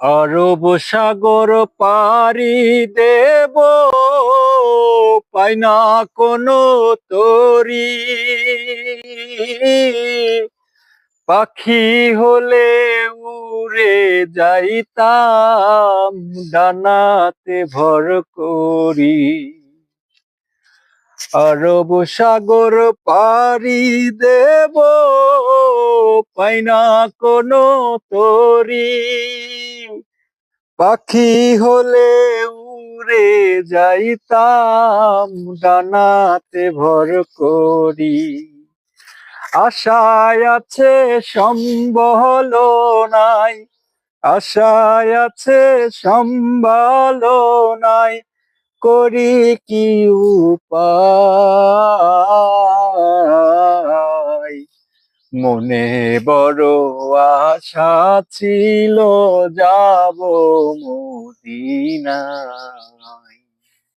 আরব সাগর পাড়ি দেব, পাই না কোনো তরি। পাখি হলে উড়ে যাইতাম, ডানাতে ভর করি। আরব সাগর পাড়ি দেব, পাই না কোনো তরি। পাখি হলে উড়ে যাইতাম, ডানাতে ভর করি। আশায় আছে সম্বল নাই, আশায় আছে সম্বল নাই, করি কি উপায়। মনে বড় আশা ছিল, যাব মদিনা।